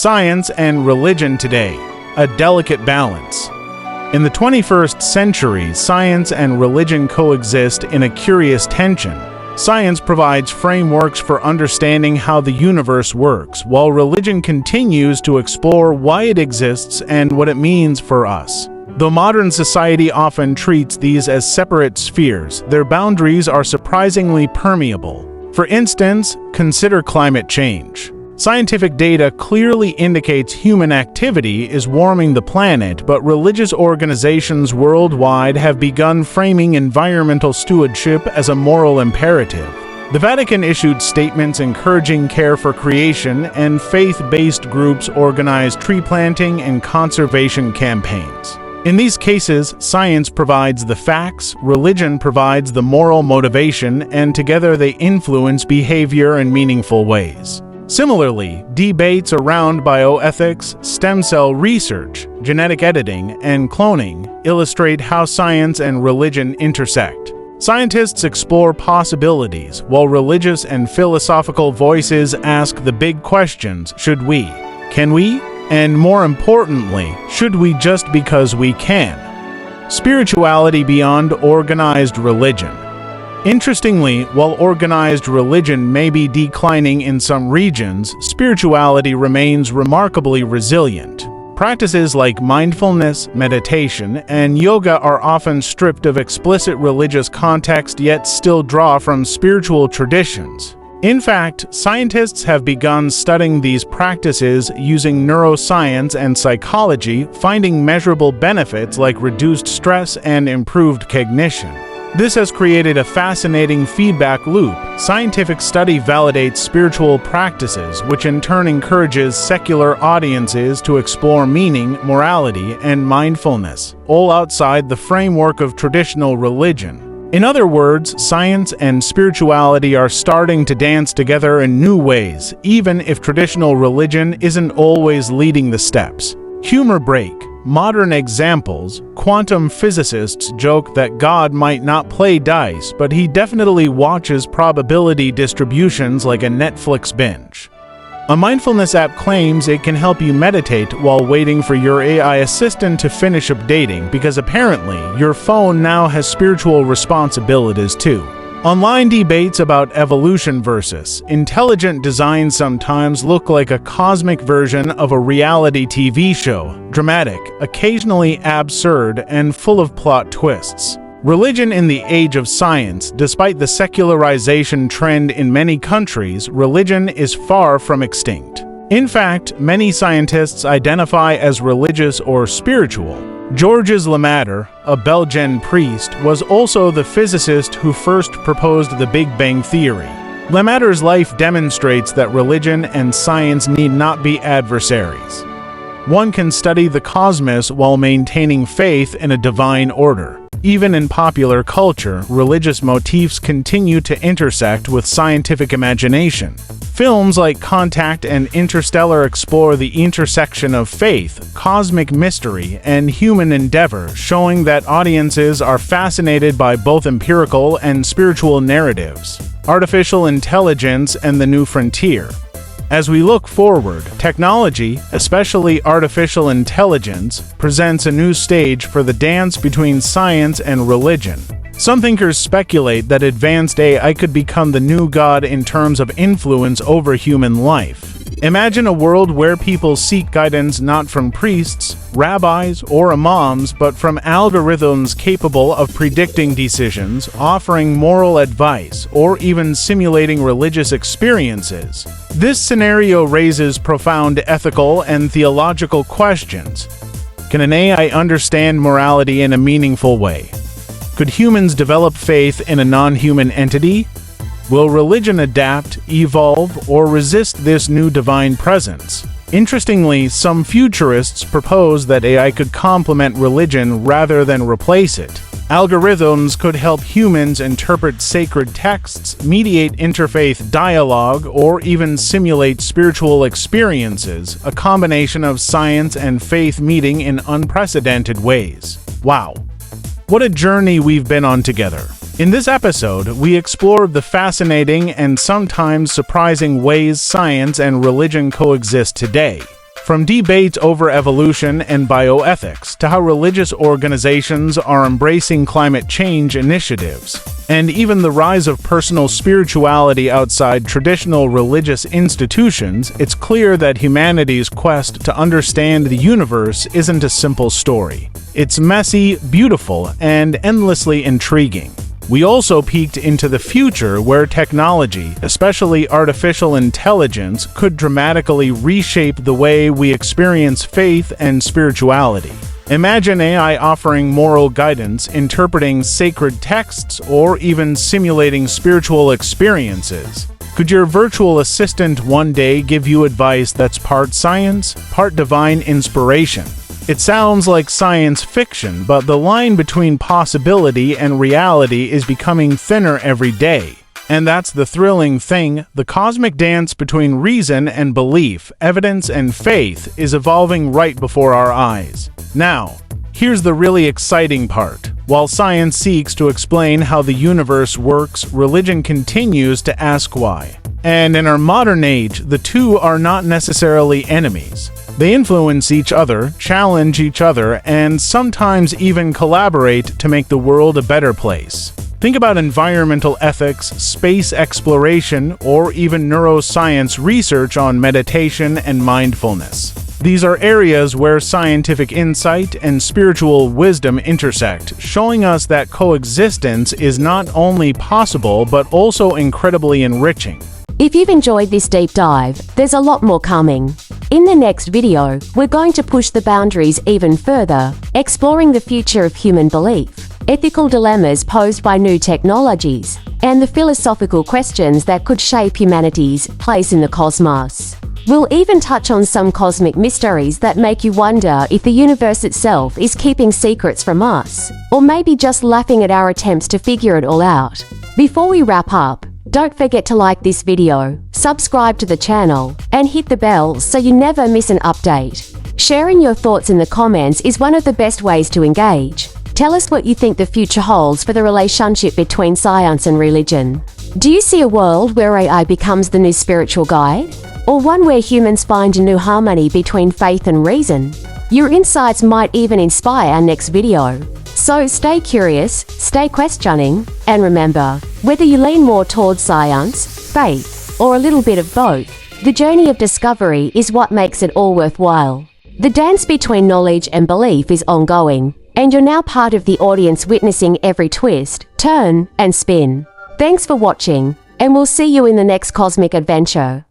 Science and religion today, a delicate balance. In the 21st century, science and religion coexist in a curious tension. Science provides frameworks for understanding how the universe works, while religion continues to explore why it exists and what it means for us. Though modern society often treats these as separate spheres, their boundaries are surprisingly permeable. For instance, consider climate change. Scientific data clearly indicates human activity is warming the planet, but religious organizations worldwide have begun framing environmental stewardship as a moral imperative. The Vatican issued statements encouraging care for creation, and faith-based groups organize tree planting and conservation campaigns. In these cases, science provides the facts, religion provides the moral motivation, and together they influence behavior in meaningful ways. Similarly, debates around bioethics, stem cell research, genetic editing, and cloning illustrate how science and religion intersect. Scientists explore possibilities, while religious and philosophical voices ask the big questions: should we? Can we? And more importantly, should we just because we can? Spirituality beyond organized religion. Interestingly, while organized religion may be declining in some regions, spirituality remains remarkably resilient. Practices like mindfulness, meditation, and yoga are often stripped of explicit religious context yet still draw from spiritual traditions. In fact, scientists have begun studying these practices using neuroscience and psychology, finding measurable benefits like reduced stress and improved cognition. This has created a fascinating feedback loop. Scientific study validates spiritual practices, which in turn encourages secular audiences to explore meaning, morality, and mindfulness, all outside the framework of traditional religion. In other words, science and spirituality are starting to dance together in new ways, even if traditional religion isn't always leading the steps. Humor break. Modern examples: quantum physicists joke that God might not play dice, but he definitely watches probability distributions like a Netflix binge. A mindfulness app claims it can help you meditate while waiting for your AI assistant to finish updating because apparently your phone now has spiritual responsibilities too. Online debates about evolution versus intelligent design sometimes look like a cosmic version of a reality TV show, dramatic, occasionally absurd, and full of plot twists. Religion in the age of science. Despite the secularization trend in many countries, religion is far from extinct. In fact, many scientists identify as religious or spiritual. Georges Lemaître, a Belgian priest, was also the physicist who first proposed the Big Bang Theory. Lemaître's life demonstrates that religion and science need not be adversaries. One can study the cosmos while maintaining faith in a divine order. Even in popular culture, religious motifs continue to intersect with scientific imagination. Films like Contact and Interstellar explore the intersection of faith, cosmic mystery, and human endeavor, showing that audiences are fascinated by both empirical and spiritual narratives. Artificial intelligence and the new frontier. As we look forward, technology, especially artificial intelligence, presents a new stage for the dance between science and religion. Some thinkers speculate that advanced AI could become the new god in terms of influence over human life. Imagine a world where people seek guidance not from priests, rabbis, or imams, but from algorithms capable of predicting decisions, offering moral advice, or even simulating religious experiences. This scenario raises profound ethical and theological questions. Can an AI understand morality in a meaningful way? Could humans develop faith in a non-human entity? Will religion adapt, evolve, or resist this new divine presence? Interestingly, some futurists propose that AI could complement religion rather than replace it. Algorithms could help humans interpret sacred texts, mediate interfaith dialogue, or even simulate spiritual experiences, a combination of science and faith meeting in unprecedented ways. Wow. What a journey we've been on together. In this episode, we explored the fascinating and sometimes surprising ways science and religion coexist today. From debates over evolution and bioethics to how religious organizations are embracing climate change initiatives, and even the rise of personal spirituality outside traditional religious institutions, it's clear that humanity's quest to understand the universe isn't a simple story. It's messy, beautiful, and endlessly intriguing. We also peeked into the future where technology, especially artificial intelligence, could dramatically reshape the way we experience faith and spirituality. Imagine AI offering moral guidance, interpreting sacred texts, or even simulating spiritual experiences. Could your virtual assistant one day give you advice that's part science, part divine inspiration? It sounds like science fiction, but the line between possibility and reality is becoming thinner every day. And that's the thrilling thing. The cosmic dance between reason and belief, evidence and faith, is evolving right before our eyes. Now, here's the really exciting part. While science seeks to explain how the universe works, religion continues to ask why. And in our modern age, the two are not necessarily enemies. They influence each other, challenge each other, and sometimes even collaborate to make the world a better place. Think about environmental ethics, space exploration, or even neuroscience research on meditation and mindfulness. These are areas where scientific insight and spiritual wisdom intersect, showing us that coexistence is not only possible but also incredibly enriching. If you've enjoyed this deep dive, there's a lot more coming. In the next video, we're going to push the boundaries even further, exploring the future of human belief, ethical dilemmas posed by new technologies, and the philosophical questions that could shape humanity's place in the cosmos. We'll even touch on some cosmic mysteries that make you wonder if the universe itself is keeping secrets from us, or maybe just laughing at our attempts to figure it all out. Before we wrap up, don't forget to like this video, subscribe to the channel, and hit the bell so you never miss an update. Sharing your thoughts in the comments is one of the best ways to engage. Tell us what you think the future holds for the relationship between science and religion. Do you see a world where AI becomes the new spiritual guide? Or one where humans find a new harmony between faith and reason? Your insights might even inspire our next video. So stay curious, stay questioning, and remember, whether you lean more towards science, faith, or a little bit of both, the journey of discovery is what makes it all worthwhile. The dance between knowledge and belief is ongoing, and you're now part of the audience witnessing every twist, turn, and spin. Thanks for watching, and we'll see you in the next cosmic adventure.